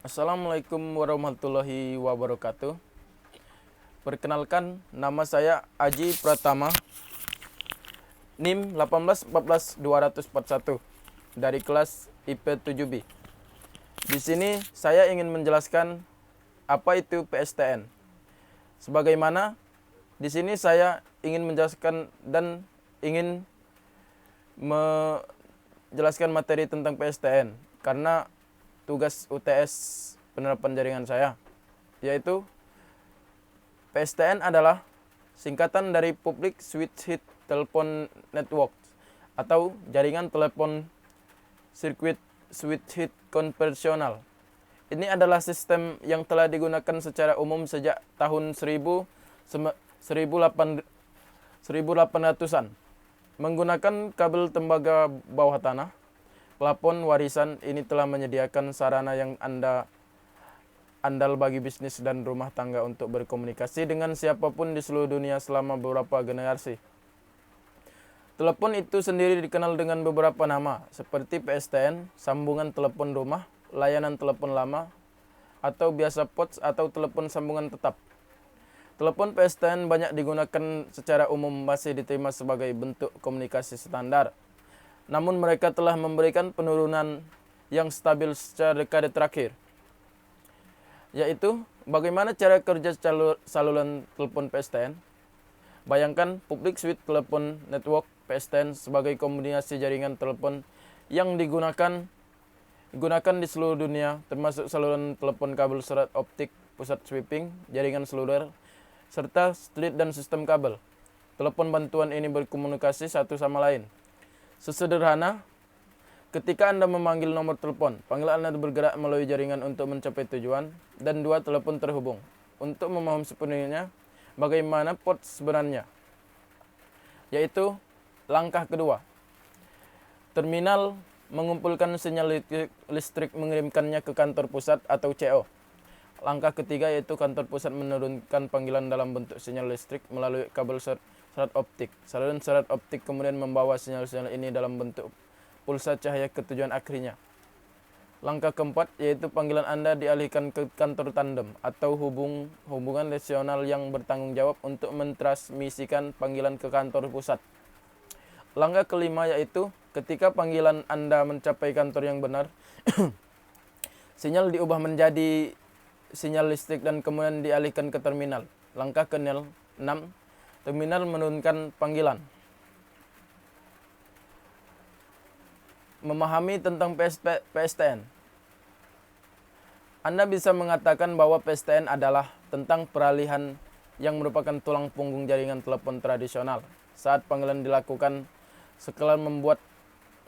Assalamualaikum warahmatullahi wabarakatuh. Perkenalkan, nama saya Aji Pratama, NIM 1814241 dari kelas IP 7B. Di sini saya ingin menjelaskan apa itu PSTN. Sebagaimana di sini saya ingin menjelaskan dan ingin menjelaskan materi tentang PSTN karena tugas UTS penerapan jaringan saya, yaitu PSTN adalah singkatan dari Public Switched Telephone Network atau jaringan telepon sirkuit switched konvensional. Ini adalah sistem yang telah digunakan secara umum sejak tahun 1800-an. Menggunakan kabel tembaga bawah tanah, plafon warisan ini telah menyediakan sarana yang andal bagi bisnis dan rumah tangga untuk berkomunikasi dengan siapapun di seluruh dunia selama beberapa generasi. Telepon itu sendiri dikenal dengan beberapa nama, seperti PSTN, sambungan telepon rumah, layanan telepon lama, atau biasa POTS atau telepon sambungan tetap. Telepon PSTN banyak digunakan secara umum, masih diterima sebagai bentuk komunikasi standar. Namun mereka telah memberikan penurunan yang stabil secara dekade terakhir, yaitu bagaimana cara kerja saluran telepon PSTN. Bayangkan Public Switched Telephone Network PSTN sebagai kombinasi jaringan telepon yang digunakan di seluruh dunia, termasuk saluran telepon kabel serat optik, pusat sweeping, jaringan seluler, serta street dan sistem kabel. Telepon bantuan ini berkomunikasi satu sama lain. Sesederhana, ketika Anda memanggil nomor telepon, panggilan Anda bergerak melalui jaringan untuk mencapai tujuan, dan dua telepon terhubung. Untuk memahami sepenuhnya bagaimana port sebenarnya, yaitu langkah kedua. Terminal mengumpulkan sinyal listrik mengirimkannya ke kantor pusat atau CO. Langkah ketiga yaitu kantor pusat menurunkan panggilan dalam bentuk sinyal listrik melalui kabel serat optik. Saluran serat optik kemudian membawa sinyal-sinyal ini dalam bentuk pulsa cahaya ke tujuan akhirnya. Langkah keempat yaitu panggilan Anda dialihkan ke kantor tandem atau hubungan relasional yang bertanggung jawab untuk mentransmisikan panggilan ke kantor pusat. Langkah kelima yaitu ketika panggilan Anda mencapai kantor yang benar, sinyal diubah menjadi sinyal listrik dan kemudian dialihkan ke terminal. Langkah ke-6, terminal menurunkan panggilan. Memahami tentang PSTN. Anda bisa mengatakan bahwa PSTN adalah tentang peralihan yang merupakan tulang punggung jaringan telepon tradisional. Saat panggilan dilakukan, sekelar membuat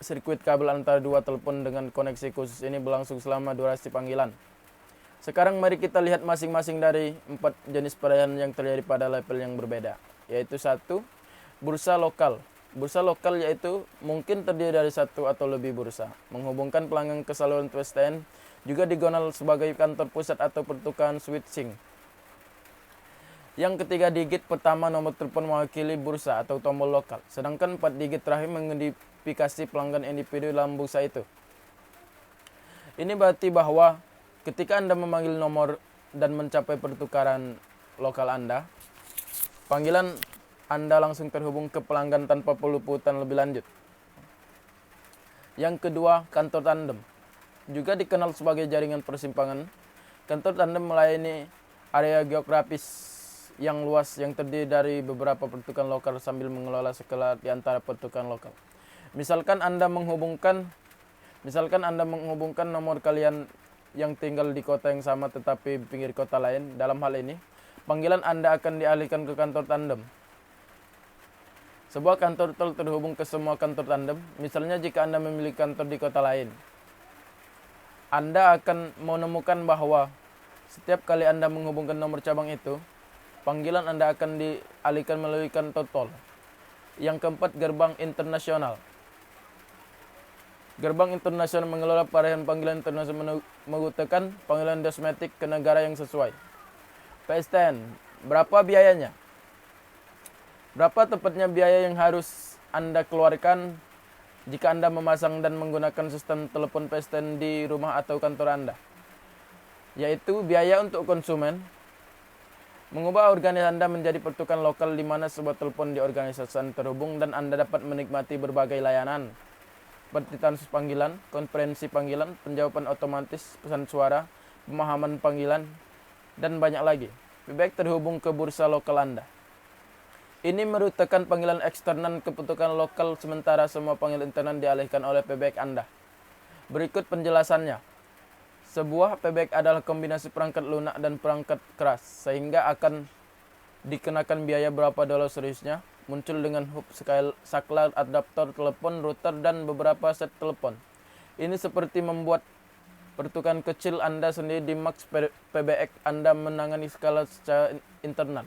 sirkuit kabel antara dua telepon dengan koneksi khusus ini berlangsung selama durasi panggilan. Sekarang mari kita lihat masing-masing dari 4 jenis peralihan yang terjadi pada level yang berbeda, yaitu 1. Bursa lokal. Bursa lokal yaitu mungkin terdiri dari satu atau lebih bursa, menghubungkan pelanggan ke saluran PSTN, juga dikenal sebagai kantor pusat atau pertukaran switching. Yang ketiga, digit pertama nomor telepon mewakili bursa atau tombol lokal, sedangkan 4 digit terakhir mengidentifikasi pelanggan individu dalam bursa itu. Ini berarti bahwa ketika Anda memanggil nomor dan mencapai pertukaran lokal Anda, panggilan Anda langsung terhubung ke pelanggan tanpa perlu pungutan lebih lanjut. Yang kedua, kantor tandem. Juga dikenal sebagai jaringan persimpangan. Kantor tandem melayani area geografis yang luas yang terdiri dari beberapa pertukaran lokal sambil mengelola skala di antara pertukaran lokal. Misalkan Anda menghubungkan nomor kalian yang tinggal di kota yang sama tetapi pinggir kota lain. Dalam hal ini, panggilan Anda akan dialihkan ke kantor tandem. Sebuah kantor tol terhubung ke semua kantor tandem. Misalnya jika Anda memiliki kantor di kota lain, Anda akan menemukan bahwa setiap kali Anda menghubungkan nomor cabang itu, panggilan Anda akan dialihkan melalui kantor tol. Yang keempat, gerbang internasional. Gerbang internasional mengelola peralihan panggilan internasional mengutamakan panggilan domestik ke negara yang sesuai. PSTN, berapa biayanya? Berapa tepatnya biaya yang harus Anda keluarkan jika Anda memasang dan menggunakan sistem telepon PSTN di rumah atau kantor Anda? yaitu biaya untuk konsumen, mengubah organisasi Anda menjadi pertukaran lokal di mana sebuah telepon di organisasi Anda terhubung dan Anda dapat menikmati berbagai layanan seperti transfer panggilan, konferensi panggilan, penjawaban otomatis, pesan suara, pemahaman panggilan, dan banyak lagi. PBX terhubung ke bursa lokal Anda. Ini merutakan panggilan eksternal ke pertukaran lokal sementara semua panggilan internal dialihkan oleh PBX Anda. Berikut penjelasannya. Sebuah PBX adalah kombinasi perangkat lunak dan perangkat keras, sehingga akan dikenakan biaya berapa dolar seriusnya, muncul dengan hub, saklar, adaptor, telepon, router, dan beberapa set telepon. Ini seperti membuat pertukaran kecil Anda sendiri di Max PBX Anda menangani skala secara internal.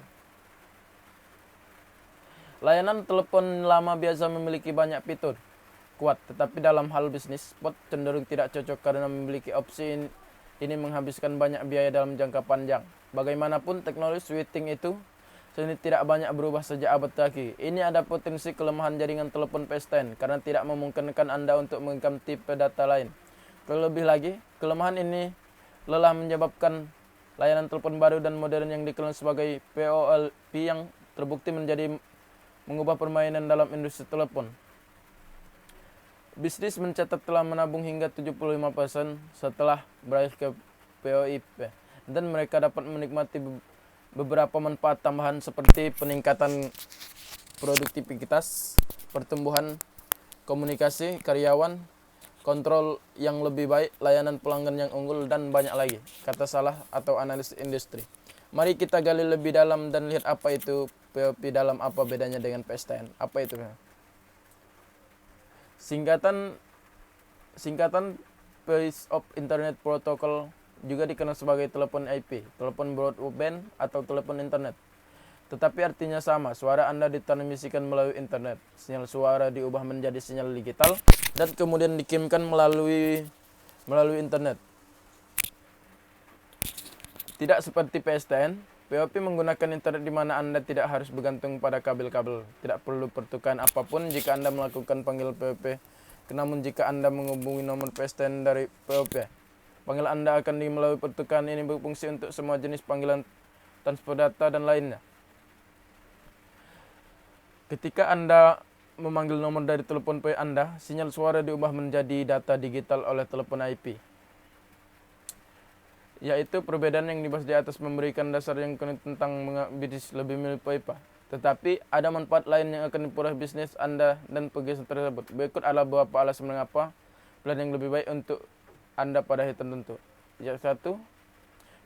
Layanan telepon lama biasa memiliki banyak fitur kuat, tetapi dalam hal bisnis, spot cenderung tidak cocok karena memiliki opsi ini menghabiskan banyak biaya dalam jangka panjang. Bagaimanapun, teknologi switching itu sendiri tidak banyak berubah sejak abad terakhir. Ini ada potensi kelemahan jaringan telepon PSTN karena tidak memungkinkan Anda untuk mengirim tipe data lain. Terlebih lagi, kelemahan ini lelah menyebabkan layanan telepon baru dan modern yang dikenal sebagai VoLP yang terbukti menjadi mengubah permainan dalam industri telepon. Bisnis mencatat telah menabung hingga 75% setelah beralih ke VoIP, dan mereka dapat menikmati beberapa manfaat tambahan seperti peningkatan produktivitas, pertumbuhan komunikasi karyawan, kontrol yang lebih baik, layanan pelanggan yang unggul, dan banyak lagi. Kata salah atau analis industri. Mari kita gali lebih dalam dan lihat apa itu VoIP dalam apa bedanya dengan PSTN. Apa itu? Singkatan Voice of Internet Protocol juga dikenal sebagai telepon IP, telepon broadband atau telepon internet. Tetapi artinya sama, suara Anda ditransmisikan melalui internet. Sinyal suara diubah menjadi sinyal digital dan kemudian dikirimkan melalui internet. Tidak seperti PSTN, VoIP menggunakan internet di mana Anda tidak harus bergantung pada kabel-kabel. Tidak perlu pertukaran apapun jika Anda melakukan panggilan VoIP. Namun jika Anda menghubungi nomor PSTN dari VoIP, panggilan Anda akan melalui pertukaran ini berfungsi untuk semua jenis panggilan, transfer data, dan lainnya. Ketika Anda memanggil nomor dari telepon VoIP Anda, sinyal suara diubah menjadi data digital oleh telepon IP. Yaitu perbedaan yang dibahas di atas memberikan dasar yang tentang bisnis lebih mirip VoIP. Tetapi ada manfaat lain yang akan diperoleh bisnis Anda dan pegawai tersebut. Berikut adalah beberapa alasan mengapa plan yang lebih baik untuk Anda pada hari tertentu. Yang satu,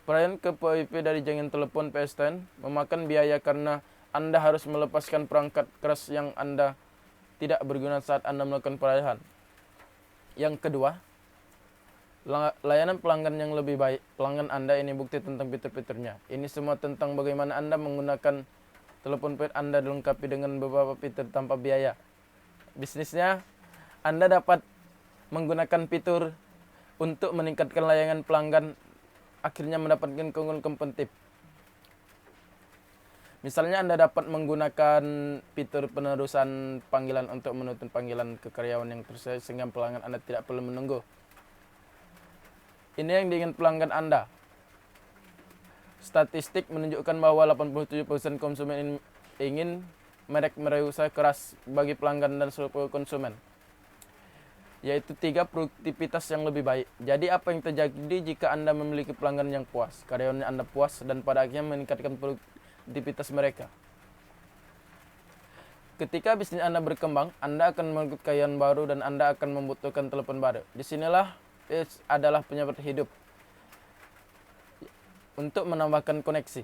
pelayanan ke VoIP dari jaringan telepon PSTN memakan biaya karena Anda harus melepaskan perangkat keras yang Anda tidak berguna saat Anda melakukan pelayanan. Yang kedua, layanan pelanggan yang lebih baik. Pelanggan Anda ini bukti tentang fitur-fiturnya. Ini semua tentang bagaimana Anda menggunakan telepon PSTN Anda dilengkapi dengan beberapa fitur tanpa biaya. Bisnisnya, Anda dapat menggunakan fitur untuk meningkatkan layanan pelanggan, akhirnya mendapatkan keunggulan kompetitif. Misalnya Anda dapat menggunakan fitur penerusan panggilan untuk menuntut panggilan ke karyawan yang tersedia sehingga pelanggan Anda tidak perlu menunggu. Ini yang diinginkan pelanggan Anda. Statistik menunjukkan bahwa 87% konsumen ingin merek berusaha keras bagi pelanggan dan seluruh konsumen, yaitu 3 produktivitas yang lebih baik. Jadi apa yang terjadi jika Anda memiliki pelanggan yang puas, karyawan Anda puas, dan pada akhirnya meningkatkan produktivitas mereka. Ketika bisnis Anda berkembang, Anda akan mengikut kekayaan baru dan Anda akan membutuhkan telepon baru. Disinilah adalah penyebab hidup untuk menambahkan koneksi.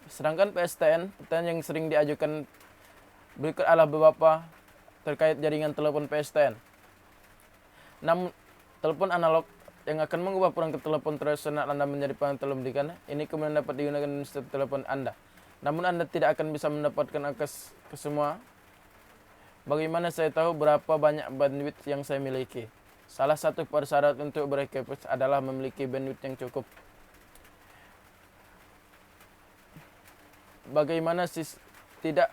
Sedangkan PSTN, pertanyaan yang sering diajukan berikut adalah beberapa terkait jaringan telepon PSTN. Namun, telepon analog yang akan mengubah perangkat telepon tradisional Anda menjadi perangkat telepon, ini kemudian dapat digunakan di sistem telepon Anda. Namun Anda tidak akan bisa mendapatkan akses ke semua. Bagaimana saya tahu berapa banyak bandwidth yang saya miliki? Salah satu persyarat untuk berkapasitas adalah memiliki bandwidth yang cukup. Bagaimana tidak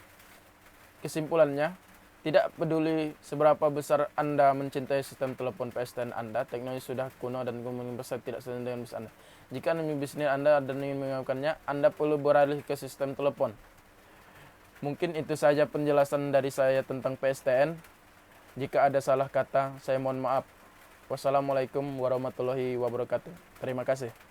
kesimpulannya? Tidak peduli seberapa besar Anda mencintai sistem telepon PSTN Anda, teknologi sudah kuno dan kemungkinan besar tidak sesuai dengan bisnis Anda. Jika bisnis Anda dan ingin menggunakannya, Anda perlu beralih ke sistem telepon. Mungkin itu saja penjelasan dari saya tentang PSTN. Jika ada salah kata, saya mohon maaf. Wassalamualaikum warahmatullahi wabarakatuh. Terima kasih.